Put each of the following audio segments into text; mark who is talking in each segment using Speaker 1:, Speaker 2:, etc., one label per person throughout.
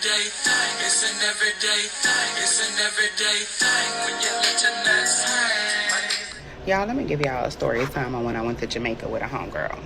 Speaker 1: everyday thing. It's an everyday thing. It's an everyday thing when you let your nuts hang. Y'all, let me give y'all a story time on when I went to Jamaica with a homegirl.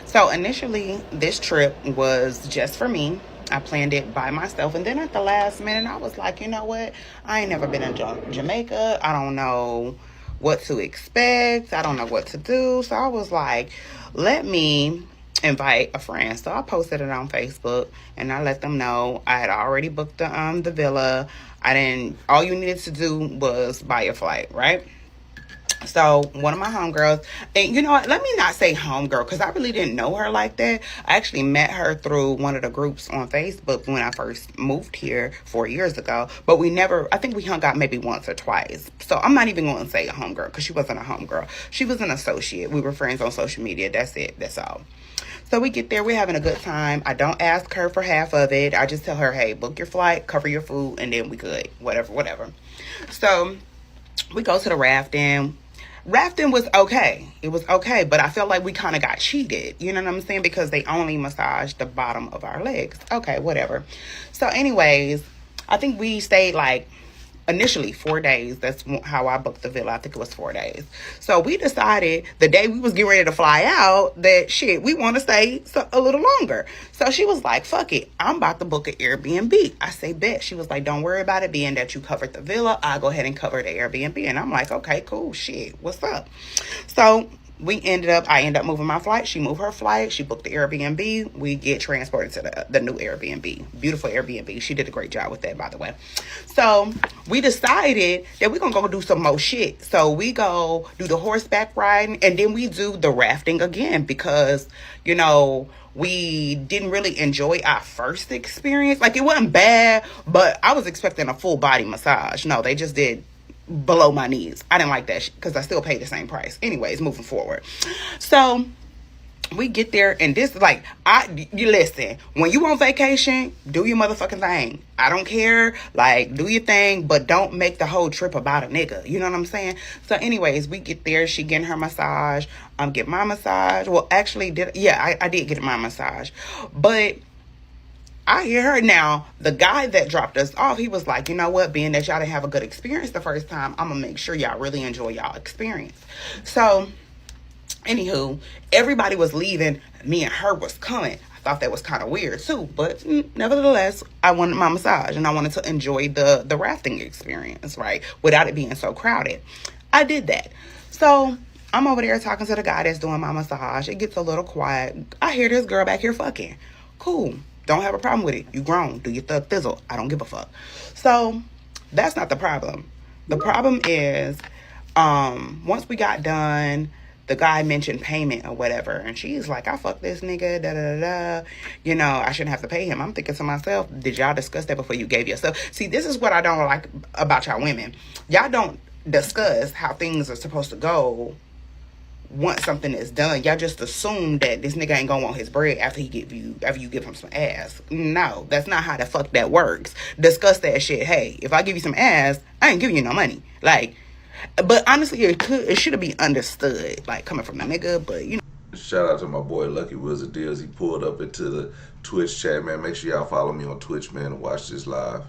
Speaker 1: So initially, this trip was just for me. I planned it by myself, and then at the last minute, I was like, you know what? I ain't never been in Jamaica. I don't know what to expect. I don't know what to do. So I was like, let me invite a friend. So I posted it on Facebook, and I let them know I had already booked the villa. All you needed to do was buy a flight, right? So one of my homegirls, and you know what, let me not say homegirl, because I really didn't know her like that. I actually met her through one of the groups on Facebook when I first moved here 4 years ago. But I think we hung out maybe once or twice. So I'm not even going to say a homegirl, because she wasn't a homegirl. She was an associate. We were friends on social media. That's it. That's all. So we get there, we're having a good time. I don't ask her for half of it. I just tell her, hey, book your flight, cover your food, and then we good. Whatever. So we go to the rafting. Rafting was okay. It was okay, but I felt like we kind of got cheated. You know what I'm saying? Because they only massaged the bottom of our legs. Okay, whatever. So anyways, I think we stayed like initially 4 days. That's how I booked the villa. I think it was 4 days. So we decided the day we was getting ready to fly out that shit, we want to stay a little longer. So she was like, fuck it, I'm about to book an Airbnb. I say, bet. She was like, don't worry about it, being that you covered the villa, I'll go ahead and cover the Airbnb. And I'm like, okay, cool, shit, what's up? So I ended up moving my flight. She moved her flight. She booked the Airbnb. We get transported to the new Airbnb. Beautiful Airbnb. She did a great job with that, by the way. So we decided that we're going to go do some more shit. So we go do the horseback riding, and then we do the rafting again because, you know, we didn't really enjoy our first experience. Like, it wasn't bad, but I was expecting a full body massage. No, they just did below my knees. I didn't like that because I still paid the same price. Anyways, moving forward. So we get there, and this, like, you listen, when you on vacation, do your motherfucking thing. I don't care. Like, do your thing, but don't make the whole trip about a nigga. You know what I'm saying? So anyways, we get there. She getting her massage. Get my massage. Well, actually, I did get my massage. But I hear her now. The guy that dropped us off, he was like, you know what, being that y'all didn't have a good experience the first time, I'm gonna make sure y'all really enjoy y'all experience. So anywho, everybody was leaving. Me and her was coming. I thought that was kind of weird too, but nevertheless, I wanted my massage and I wanted to enjoy the rafting experience, right, without it being so crowded. I did that. So I'm over there talking to the guy that's doing my massage. It gets a little quiet. I hear this girl back here fucking. Cool. Don't have a problem with it. You grown. Do your thug thizzle. I don't give a fuck. So that's not the problem. The problem is, once we got done, the guy mentioned payment or whatever, and she's like, I fuck this nigga, da da da da. You know, I shouldn't have to pay him. I'm thinking to myself, did y'all discuss that before you gave yourself? See, this is what I don't like about y'all women. Y'all don't discuss how things are supposed to go. Once something is done, y'all just assume that this nigga ain't gonna want his bread after you give him some ass. No, that's not how the fuck that works. Discuss that shit. Hey, if I give you some ass, I ain't giving you no money. Like, but honestly, it should be understood, like, coming from the nigga. But you know.
Speaker 2: Shout out to my boy Lucky Wizard Deals. He pulled up into the Twitch chat, man. Make sure y'all follow me on Twitch, man, and watch this live.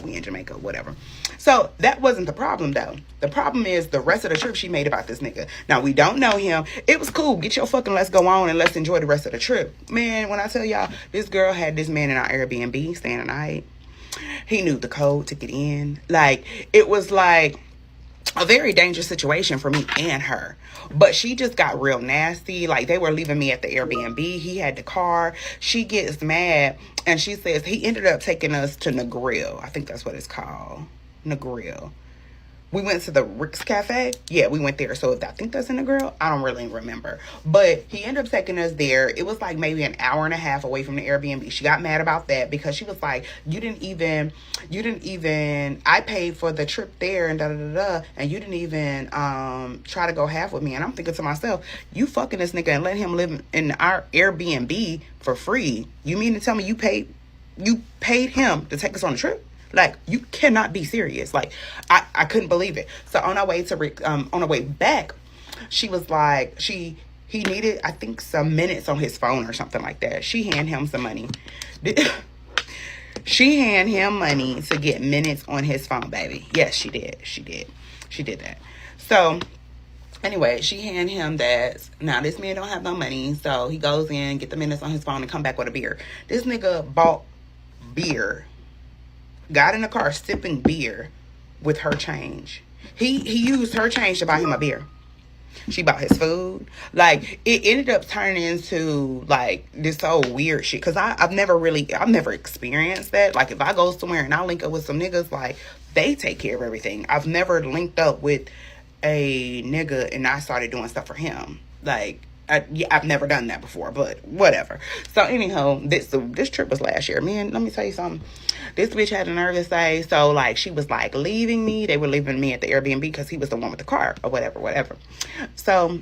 Speaker 1: We in Jamaica, whatever. So that wasn't the problem, though. The problem is the rest of the trip she made about this nigga. Now, we don't know him. It was cool. Get your fucking let's go on and let's enjoy the rest of the trip. Man, when I tell y'all, this girl had this man in our Airbnb staying the night. He knew the code to get in. Like, it was like a very dangerous situation for me and her. But she just got real nasty. Like, they were leaving me at the Airbnb. He had the car. She gets mad, and she says he ended up taking us to Negril. I think that's what it's called. Negril. We went to the Rick's Cafe. Yeah, we went there. So I think that's in the grill. I don't really remember. But he ended up taking us there. It was like maybe an hour and a half away from the Airbnb. She got mad about that because she was like, you didn't even, I paid for the trip there and da-da-da-da, and you didn't even try to go half with me. And I'm thinking to myself, you fucking this nigga and let him live in our Airbnb for free. You mean to tell me you paid him to take us on the trip? Like, you cannot be serious. Like, I couldn't believe it. So on our way back, she was like, he needed, I think, some minutes on his phone or something like that. She handed him some money. She hand him money to get minutes on his phone, baby. Yes, she did. She did that. So anyway, she hand him that. Now this man don't have no money, so he goes in, get the minutes on his phone, and come back with a beer. This nigga bought beer, got in the car sipping beer with her change. He used her change to buy him a beer. She bought his food. Like, it ended up turning into like this whole weird shit. Cause I've never experienced that. Like, if I go somewhere and I link up with some niggas, like, they take care of everything. I've never linked up with a nigga and I started doing stuff for him. Like, I've never done that before, but whatever. So anyhow, this trip was last year. Man, let me tell you something. This bitch had a nerve to say, so like she was like leaving me. They were leaving me at the Airbnb because he was the one with the car or whatever. So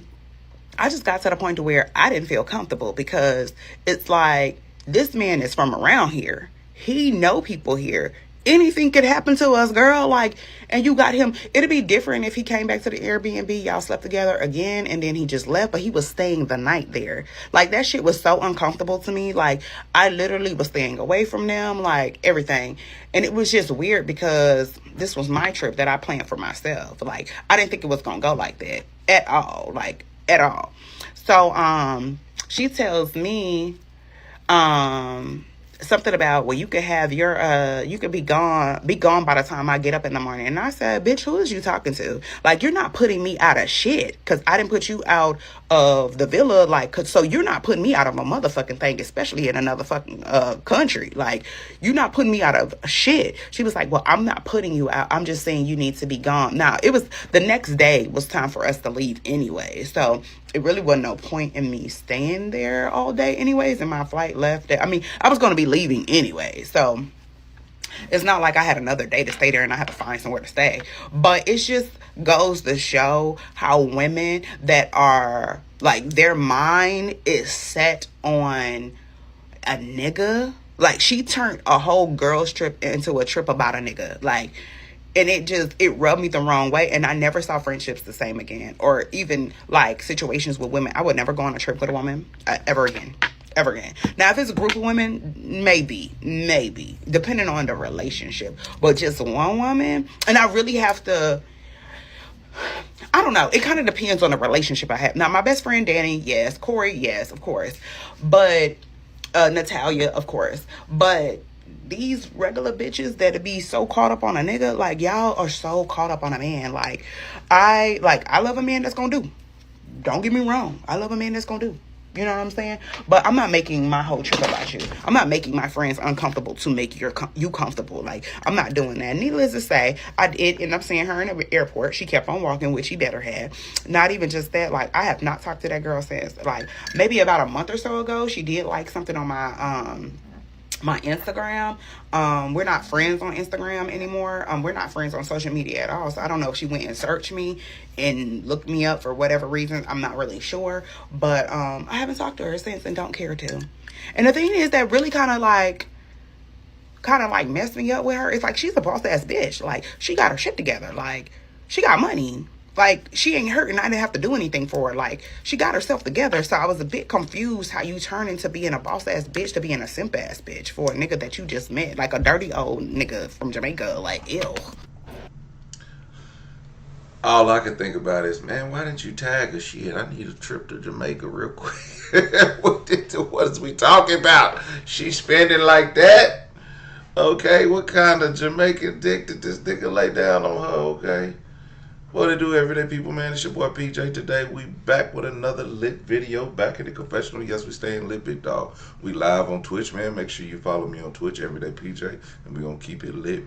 Speaker 1: I just got to the point to where I didn't feel comfortable because it's like this man is from around here. He know people here. Anything could happen to us, girl. Like, and you got him. It'd be different if he came back to the Airbnb, y'all slept together again, and then he just left, but he was staying the night there. Like, that shit was so uncomfortable to me. Like, I literally was staying away from them, like, everything. And it was just weird because this was my trip that I planned for myself. Like, I didn't think it was gonna go like that at all. Like, at all. So, she tells me, something about, well, you could have your you could be gone by the time I get up in the morning. And I said, bitch, who is you talking to? Like, you're not putting me out of shit because I didn't put you out of the villa. Like, so you're not putting me out of a motherfucking thing, especially in another fucking country. Like, you're not putting me out of shit. She was like, well, I'm not putting you out, I'm just saying you need to be gone. Now, it was the next day was time for us to leave anyway, so it really wasn't no point in me staying there all day anyways, and my flight left. I mean, I was going to be leaving anyway, so it's not like I had another day to stay there and I had to find somewhere to stay. But it just goes to show how women that are, like, their mind is set on a nigga. Like, she turned a whole girl's trip into a trip about a nigga. Like, and it rubbed me the wrong way, and I never saw friendships the same again, or even like situations with women. I would never go on a trip with a woman ever again. Now, if it's a group of women, maybe depending on the relationship, but just one woman, and I really have to, I don't know, it kind of depends on the relationship I have. Now, my best friend Danny, yes. Corey, yes, of course, but Natalia, of course, but these regular bitches that be so caught up on a nigga, like, y'all are so caught up on a man. Like, I love a man that's gonna do. Don't get me wrong. I love a man that's gonna do. You know what I'm saying? But I'm not making my whole trip about you. I'm not making my friends uncomfortable to make you comfortable. Like, I'm not doing that. Needless to say, I did end up seeing her in the airport. She kept on walking, which she better have. Not even just that. Like, I have not talked to that girl since. Like, maybe about a month or so ago, she did like something on my Instagram. We're not friends on Instagram anymore. We're not friends on social media at all. So I don't know if she went and searched me and looked me up for whatever reason. I'm not really sure. But I haven't talked to her since and don't care to. And the thing is that really kind of like messed me up with her. It's like, she's a boss ass bitch. Like, she got her shit together. Like, she got money. Like, she ain't hurting. I didn't have to do anything for her. Like, she got herself together. So I was a bit confused how you turn into being a boss ass bitch to being a simp ass bitch for a nigga that you just met. Like, a dirty old nigga from Jamaica. Like, ew.
Speaker 2: All I can think about is, man, why didn't you tag her? Shit, I need a trip to Jamaica real quick. What is we talking about? She spending like that? Okay, what kind of Jamaican dick did this nigga lay down on her? Okay. What it do, everyday people, man? It's your boy PJ. Today we back with another lit video, back in the confessional. Yes, we staying lit, big dog. We live on Twitch, man. Make sure you follow me on Twitch, everyday PJ, and we gonna keep it lit.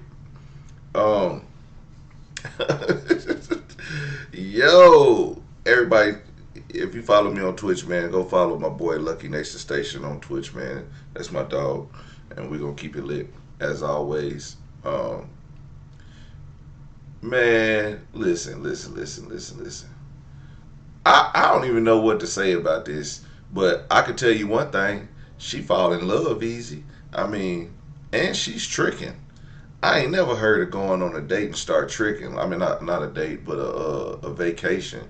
Speaker 2: Yo, everybody, if you follow me on Twitch, man, go follow my boy Lucky Nation Station on Twitch, man. That's my dog, and we gonna keep it lit as always. Man, listen. I don't even know what to say about this, but I can tell you one thing. She fall in love easy. I mean, and she's tricking. I ain't never heard of going on a date and start tricking. I mean, not a date, but a vacation,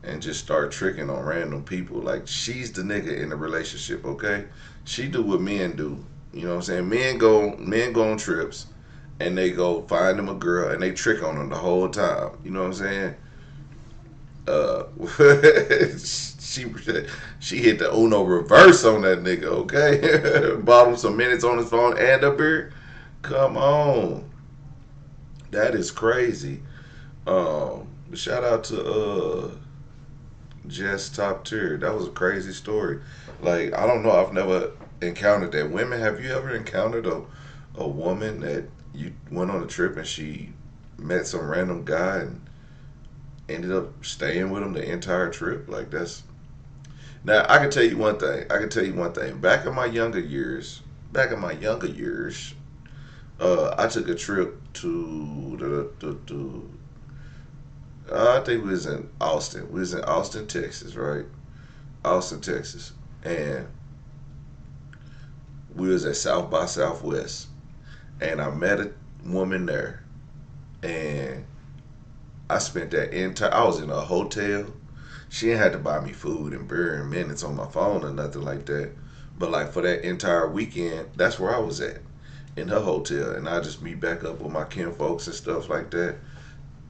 Speaker 2: and just start tricking on random people. Like, she's the nigga in the relationship, okay? She do what men do. You know what I'm saying? Men go on trips, and they go find them a girl, and they trick on them the whole time. You know what I'm saying? Uh, she she hit the Uno reverse on that nigga. Okay, bought him some minutes on his phone and a beer. Come on, that is crazy. Shout out to Jess Top Tier. That was a crazy story. Like, I don't know. I've never encountered that. Women, have you ever encountered a woman that you went on a trip and she met some random guy and ended up staying with him the entire trip? Like, that's now. I can tell you one thing. I can tell you one thing. Back in my younger years, I took a trip to I think we was in Austin. We was in Austin, Texas, right? Austin, Texas, and we was at South by Southwest, and I met a woman there, and I spent that entire. I was in a hotel. She ain't had to buy me food and beer and minutes on my phone or nothing like that. But like for that entire weekend, that's where I was at in her hotel, and I just meet back up with my kin folks and stuff like that.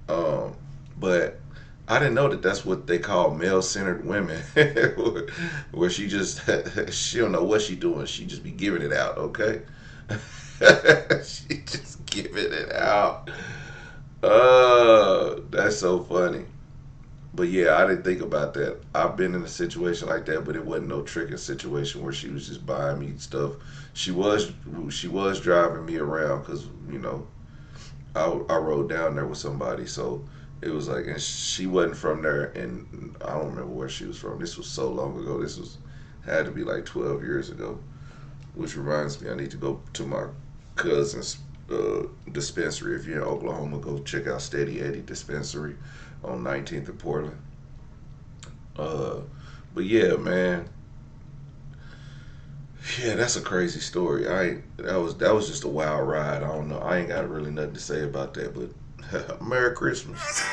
Speaker 2: Um, but I didn't know that that's what they call male-centered women, where she just she don't know what she doing. She just be giving it out, okay? She just giving it out. That's so funny. But yeah, I didn't think about that. I've been in a situation like that, but it wasn't no tricking situation where she was just buying me stuff. She was she was driving me around because I rode down there with somebody, so it was like, and she wasn't from there, and I don't remember where she was from. This was so long ago. This was had to be like 12 years ago. Which reminds me, I need to go to my cousin's dispensary. If you're in Oklahoma, go check out Steady Eddie Dispensary on 19th and Portland. Uh, but yeah, man, yeah, that's a crazy story. I ain't, that was just a wild ride. I don't know. I ain't got really nothing to say about that, but Merry Christmas.